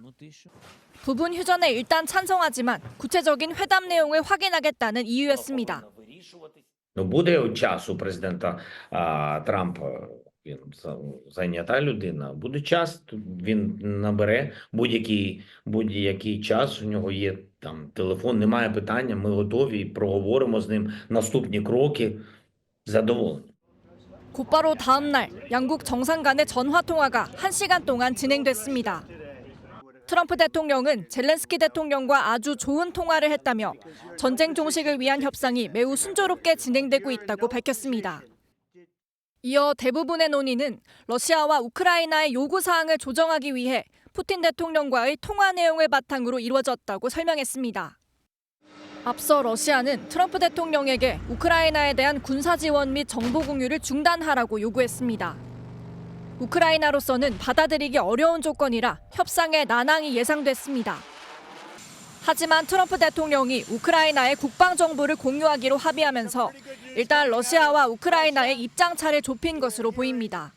부분 휴전에 일단 찬성하지만 구체적인 회담 내용을 확인하겠다는 이유였습니다. Буде час у президента Трампа, він зайнята людина, буде час, він набере будь-який час, у нього є там телефон, немає питання, ми готові, проговоримо з ним наступні кроки, задоволені. 곧바로 다음 날 양국 정상 간의 전화 통화가 1시간 동안 진행됐습니다. 트럼프 대통령은 젤렌스키 대통령과 아주 좋은 통화를 했다며 전쟁 종식을 위한 협상이 매우 순조롭게 진행되고 있다고 밝혔습니다. 이어 대부분의 논의는 러시아와 우크라이나의 요구사항을 조정하기 위해 푸틴 대통령과의 통화 내용을 바탕으로 이루어졌다고 설명했습니다. 앞서 러시아는 트럼프 대통령에게 우크라이나에 대한 군사 지원 및 정보 공유를 중단하라고 요구했습니다. 우크라이나로서는 받아들이기 어려운 조건이라 협상에 난항이 예상됐습니다. 하지만 트럼프 대통령이 우크라이나의 국방 정보를 공유하기로 합의하면서 일단 러시아와 우크라이나의 입장차를 좁힌 것으로 보입니다.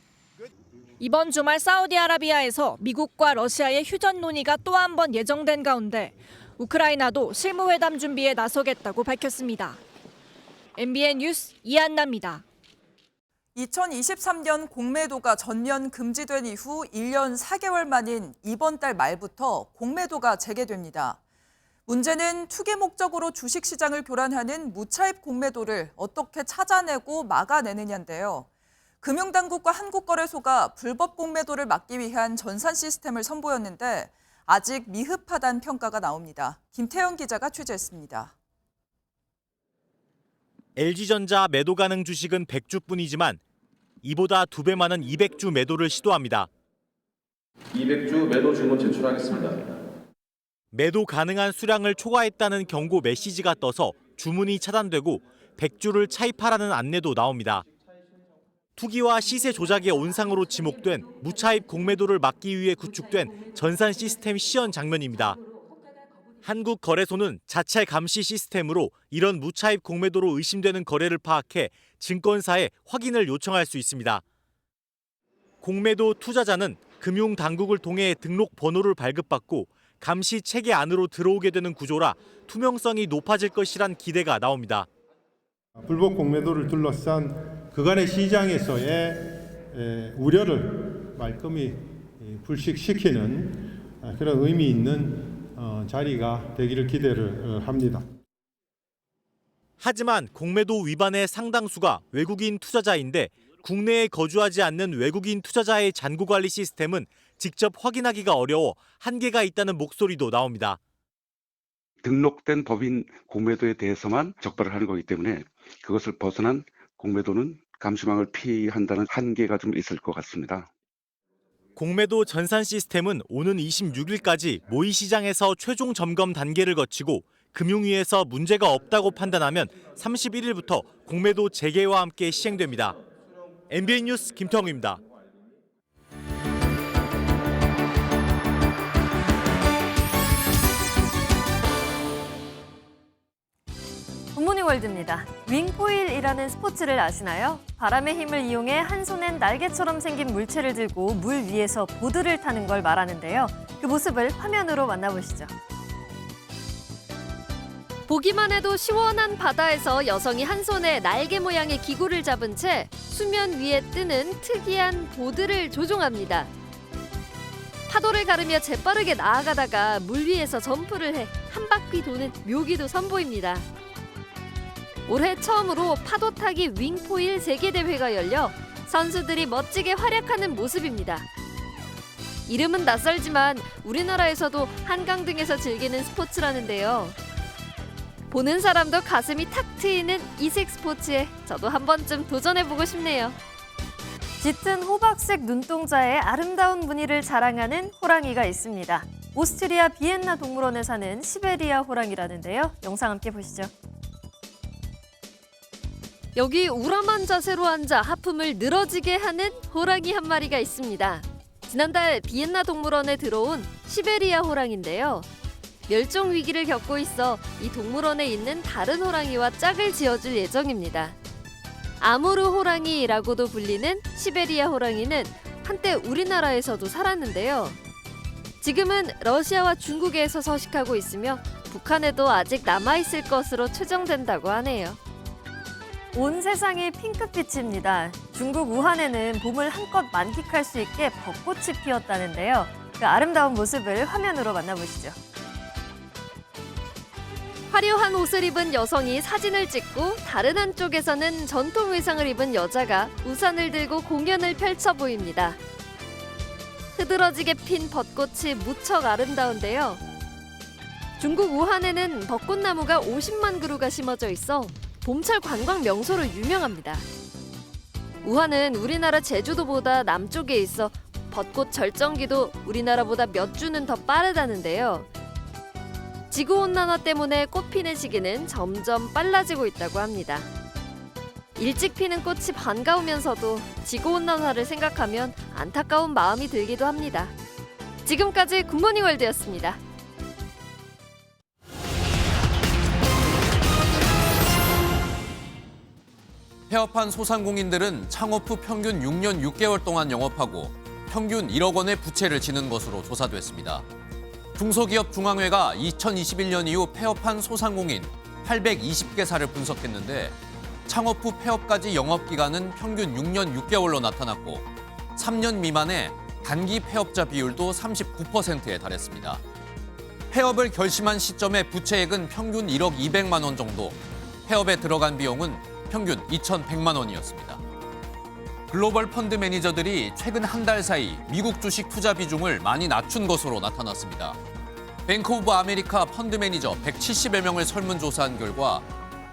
이번 주말 사우디아라비아에서 미국과 러시아의 휴전 논의가 또 한 번 예정된 가운데 우크라이나도 실무회담 준비에 나서겠다고 밝혔습니다. MBN 뉴스 이한나입니다. 2023년 공매도가 전면 금지된 이후 1년 4개월 만인 이번 달 말부터 공매도가 재개됩니다. 문제는 투기 목적으로 주식시장을 교란하는 무차입 공매도를 어떻게 찾아내고 막아내느냐인데요. 금융당국과 한국거래소가 불법 공매도를 막기 위한 전산 시스템을 선보였는데 아직 미흡하다는 평가가 나옵니다. 김태영 기자가 취재했습니다. LG전자 매도 가능 주식은 100주뿐이지만 이보다 2배 많은 200주 매도를 시도합니다. 200주 매도 주문 제출하겠습니다. 매도 가능한 수량을 초과했다는 경고 메시지가 떠서 주문이 차단되고 100주를 차입하라는 안내도 나옵니다. 투기와 시세 조작의 온상으로 지목된 무차입 공매도를 막기 위해 구축된 전산 시스템 시연 장면입니다. 한국거래소는 자체 감시 시스템으로 이런 무차입 공매도로 의심되는 거래를 파악해 증권사에 확인을 요청할 수 있습니다. 공매도 투자자는 금융당국을 통해 등록 번호를 발급받고 감시 체계 안으로 들어오게 되는 구조라 투명성이 높아질 것이란 기대가 나옵니다. 불법 공매도를 둘러싼 그간의 시장에서의 우려를 말끔히 불식시키는 그런 의미 있는 자리가 되기를 기대를 합니다. 하지만 공매도 위반의 상당수가 외국인 투자자인데 국내에 거주하지 않는 외국인 투자자의 잔고관리 시스템은 직접 확인하기가 어려워 한계가 있다는 목소리도 나옵니다. 등록된 법인 공매도에 대해서만 적발을 하는 거기 때문에 그것을 벗어난 공매도는 감시망을 피한다는 한계가 좀 있을 것 같습니다. 공매도 전산 시스템은 오는 26일까지 모의시장에서 최종 점검 단계를 거치고 금융위에서 문제가 없다고 판단하면 31일부터 공매도 재개와 함께 시행됩니다. MBN 뉴스 김태형입니다. 굿모닝 월드입니다. 윙포일이라는 스포츠를 아시나요? 바람의 힘을 이용해 한 손엔 날개처럼 생긴 물체를 들고 물 위에서 보드를 타는 걸 말하는데요. 그 모습을 화면으로 만나보시죠. 보기만 해도 시원한 바다에서 여성이 한 손에 날개 모양의 기구를 잡은 채 수면 위에 뜨는 특이한 보드를 조종합니다. 파도를 가르며 재빠르게 나아가다가 물 위에서 점프를 해 한 바퀴 도는 묘기도 선보입니다. 올해 처음으로 파도 타기 윙포일 세계대회가 열려 선수들이 멋지게 활약하는 모습입니다. 이름은 낯설지만 우리나라에서도 한강 등에서 즐기는 스포츠라는데요. 보는 사람도 가슴이 탁 트이는 이색 스포츠에 저도 한 번쯤 도전해보고 싶네요. 짙은 호박색 눈동자에 아름다운 무늬를 자랑하는 호랑이가 있습니다. 오스트리아 비엔나 동물원에 사는 시베리아 호랑이라는데요. 영상 함께 보시죠. 여기 우람한 자세로 앉아 하품을 늘어지게 하는 호랑이 한 마리가 있습니다. 지난달 비엔나 동물원에 들어온 시베리아 호랑인데요. 멸종 위기를 겪고 있어 이 동물원에 있는 다른 호랑이와 짝을 지어줄 예정입니다. 아무르 호랑이라고도 불리는 시베리아 호랑이는 한때 우리나라에서도 살았는데요. 지금은 러시아와 중국에서 서식하고 있으며 북한에도 아직 남아있을 것으로 추정된다고 하네요. 온 세상이 핑크빛입니다. 중국 우한에는 봄을 한껏 만끽할 수 있게 벚꽃이 피었다는데요. 그 아름다운 모습을 화면으로 만나보시죠. 화려한 옷을 입은 여성이 사진을 찍고 다른 한쪽에서는 전통 의상을 입은 여자가 우산을 들고 공연을 펼쳐 보입니다. 흐드러지게 핀 벚꽃이 무척 아름다운데요. 중국 우한에는 벚꽃나무가 50만 그루가 심어져 있어 봄철 관광 명소로 유명합니다. 우한은 우리나라 제주도보다 남쪽에 있어 벚꽃 절정기도 우리나라보다 몇 주는 더 빠르다는데요. 지구온난화 때문에 꽃 피는 시기는 점점 빨라지고 있다고 합니다. 일찍 피는 꽃이 반가우면서도 지구온난화를 생각하면 안타까운 마음이 들기도 합니다. 지금까지 굿모닝 월드였습니다. 폐업한 소상공인들은 창업 후 평균 6년 6개월 동안 영업하고 평균 1억 원의 부채를 지는 것으로 조사됐습니다. 중소기업중앙회가 2021년 이후 폐업한 소상공인 820개사를 분석했는데 창업 후 폐업까지 영업기간은 평균 6년 6개월로 나타났고 3년 미만의 단기 폐업자 비율도 39%에 달했습니다. 폐업을 결심한 시점의 부채액은 평균 1억 200만 원 정도, 폐업에 들어간 비용은 평균 2,100만 원이었습니다. 글로벌 펀드 매니저들이 최근 한 달 사이 미국 주식 투자 비중을 많이 낮춘 것으로 나타났습니다. 뱅크 오브 아메리카 펀드 매니저 170여 명을 설문조사한 결과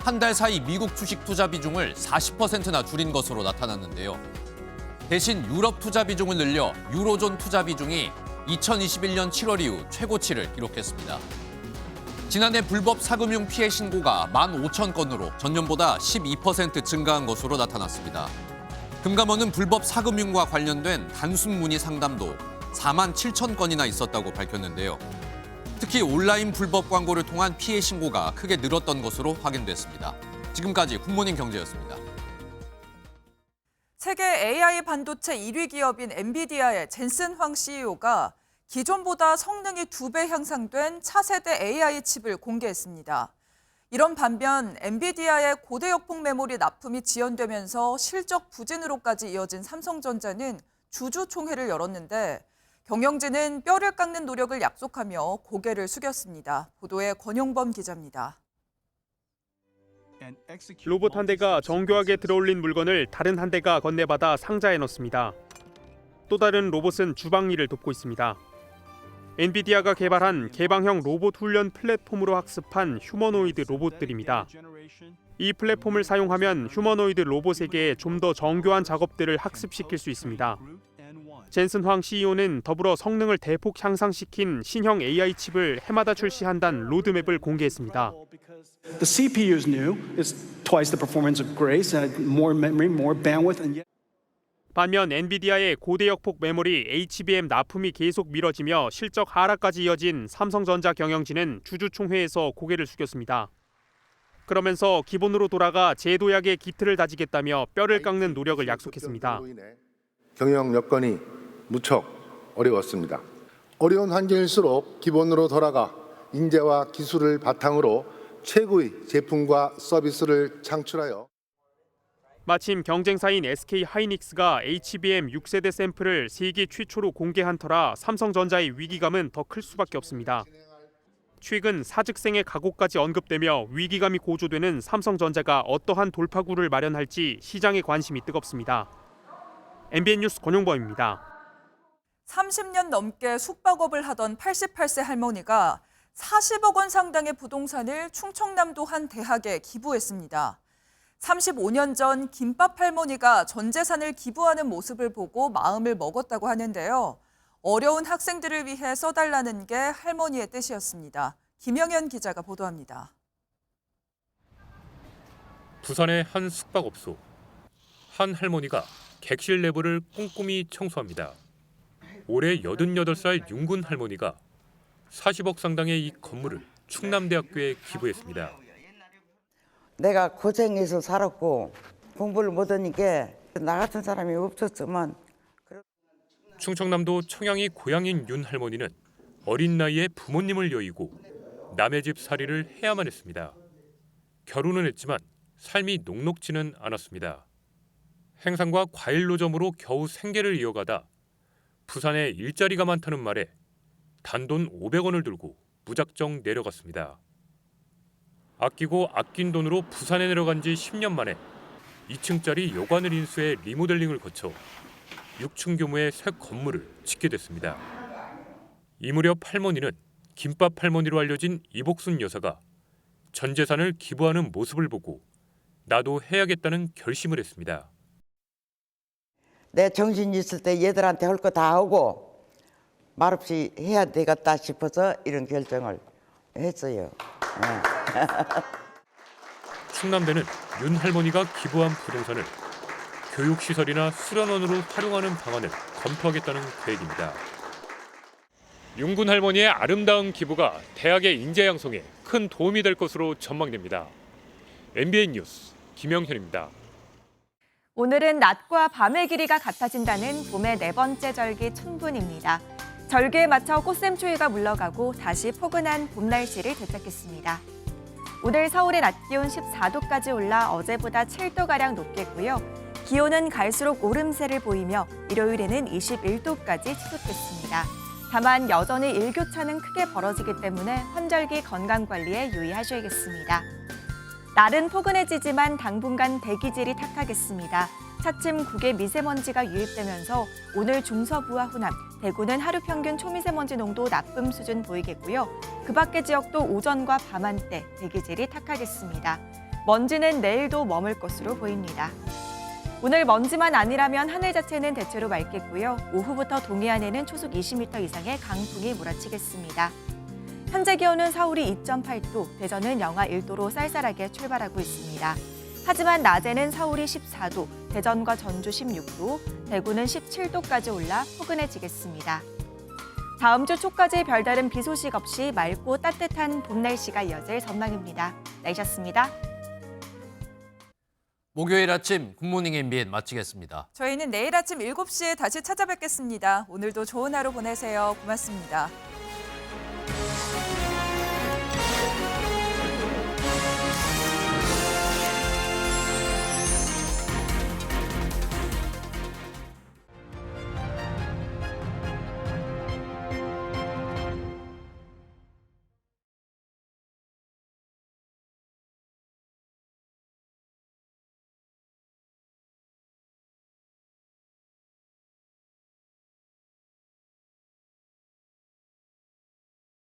한 달 사이 미국 주식 투자 비중을 40%나 줄인 것으로 나타났는데요. 대신 유럽 투자 비중을 늘려 유로존 투자 비중이 2021년 7월 이후 최고치를 기록했습니다. 지난해 불법 사금융 피해 신고가 15,000건으로 전년보다 12% 증가한 것으로 나타났습니다. 금감원은 불법 사금융과 관련된 단순 문의 상담도 47,000건이나 있었다고 밝혔는데요. 특히 온라인 불법 광고를 통한 피해 신고가 크게 늘었던 것으로 확인됐습니다. 지금까지 굿모닝 경제였습니다. 세계 AI 반도체 1위 기업인 엔비디아의 젠슨 황 CEO가 기존보다 성능이 2배 향상된 차세대 AI 칩을 공개했습니다. 이런 반면 엔비디아의 고대역폭 메모리 납품이 지연되면서 실적 부진으로까지 이어진 삼성전자는 주주총회를 열었는데 경영진은 뼈를 깎는 노력을 약속하며 고개를 숙였습니다. 보도에 권용범 기자입니다. 로봇 한 대가 정교하게 들어올린 물건을 다른 한 대가 건네받아 상자에 넣습니다. 또 다른 로봇은 주방 일을 돕고 있습니다. 엔비디아가 개발한 개방형 로봇 훈련 플랫폼으로 학습한 휴머노이드 로봇들입니다. 이 플랫폼을 사용하면 휴머노이드 로봇에게 좀 더 정교한 작업들을 학습시킬 수 있습니다. 젠슨 황 CEO는 더불어 성능을 대폭 향상시킨 신형 AI 칩을 해마다 출시한다는 로드맵을 공개했습니다. The CPU is new. It's twice the performance of Grace and more memory, more bandwidth, and yet. 반면 엔비디아의 고대역폭 메모리 HBM 납품이 계속 미뤄지며 실적 하락까지 이어진 삼성전자 경영진은 주주총회에서 고개를 숙였습니다. 그러면서 기본으로 돌아가 제도약의 기틀을 다지겠다며 뼈를 깎는 노력을 약속했습니다. 경영 여건이 무척 어려웠습니다. 어려운 환경일수록 기본으로 돌아가 인재와 기술을 바탕으로 최고의 제품과 서비스를 창출하여 마침 경쟁사인 SK 하이닉스가 HBM 6세대 샘플을 세계 최초로 공개한 터라 삼성전자의 위기감은 더 클 수밖에 없습니다. 최근 사직생의 각오까지 언급되며 위기감이 고조되는 삼성전자가 어떠한 돌파구를 마련할지 시장의 관심이 뜨겁습니다. MBN 뉴스 권용범입니다. 30년 넘게 숙박업을 하던 88세 할머니가 40억 원 상당의 부동산을 충청남도 한 대학에 기부했습니다. 35년 전 김밥 할머니가 전 재산을 기부하는 모습을 보고 마음을 먹었다고 하는데요. 어려운 학생들을 위해 써달라는 게 할머니의 뜻이었습니다. 김영현 기자가 보도합니다. 부산의 한 숙박업소. 한 할머니가 객실 내부를 꼼꼼히 청소합니다. 올해 88살 윤군 할머니가 40억 상당의 이 건물을 충남대학교에 기부했습니다. 내가 고생해서 살았고 공부를 못하니까 나 같은 사람이 없었으면. 충청남도 청양이 고향인 윤 할머니는 어린 나이에 부모님을 여의고 남의 집 살이를 해야만 했습니다. 결혼은 했지만 삶이 녹록지는 않았습니다. 행상과 과일 노점으로 겨우 생계를 이어가다 부산에 일자리가 많다는 말에 단돈 500원을 들고 무작정 내려갔습니다. 아끼고 아낀 돈으로 부산에 내려간 지 10년 만에 2층짜리 여관을 인수해 리모델링을 거쳐 6층 규모의 새 건물을 짓게 됐습니다. 이 무렵 할머니는 김밥 할머니로 알려진 이복순 여사가 전 재산을 기부하는 모습을 보고 나도 해야겠다는 결심을 했습니다. 내 정신 있을 때 얘들한테 할 거 다 하고 말없이 해야 되겠다 싶어서 이런 결정을 했어요. 충남대는 윤 할머니가 기부한 부동산을 교육시설이나 수련원으로 활용하는 방안을 검토하겠다는 계획입니다. 윤군 할머니의 아름다운 기부가 대학의 인재 양성에 큰 도움이 될 것으로 전망됩니다. MBN 뉴스 김영현입니다. 오늘은 낮과 밤의 길이가 같아진다는 봄의 네 번째 절기 춘분입니다. 절기에 맞춰 꽃샘추위가 물러가고 다시 포근한 봄 날씨를 되찾겠습니다. 오늘 서울의 낮 기온 14도까지 올라 어제보다 7도가량 높겠고요. 기온은 갈수록 오름세를 보이며 일요일에는 21도까지 치솟겠습니다. 다만 여전히 일교차는 크게 벌어지기 때문에 환절기 건강관리에 유의하셔야겠습니다. 날은 포근해지지만 당분간 대기질이 탁하겠습니다. 차츰 국외 미세먼지가 유입되면서 오늘 중서부와 호남, 대구는 하루 평균 초미세먼지 농도 나쁨 수준 보이겠고요. 그 밖의 지역도 오전과 밤 한때 대기질이 탁하겠습니다. 먼지는 내일도 머물 것으로 보입니다. 오늘 먼지만 아니라면 하늘 자체는 대체로 맑겠고요. 오후부터 동해안에는 초속 20m 이상의 강풍이 몰아치겠습니다. 현재 기온은 서울이 2.8도, 대전은 영하 1도로 쌀쌀하게 출발하고 있습니다. 하지만 낮에는 서울이 14도, 대전과 전주 16도, 대구는 17도까지 올라 포근해지겠습니다. 다음 주 초까지 별다른 비 소식 없이 맑고 따뜻한 봄 날씨가 이어질 전망입니다. 날씨였습니다. 목요일 아침 굿모닝 MBN 마치겠습니다. 저희는 내일 아침 7시에 다시 찾아뵙겠습니다. 오늘도 좋은 하루 보내세요. 고맙습니다.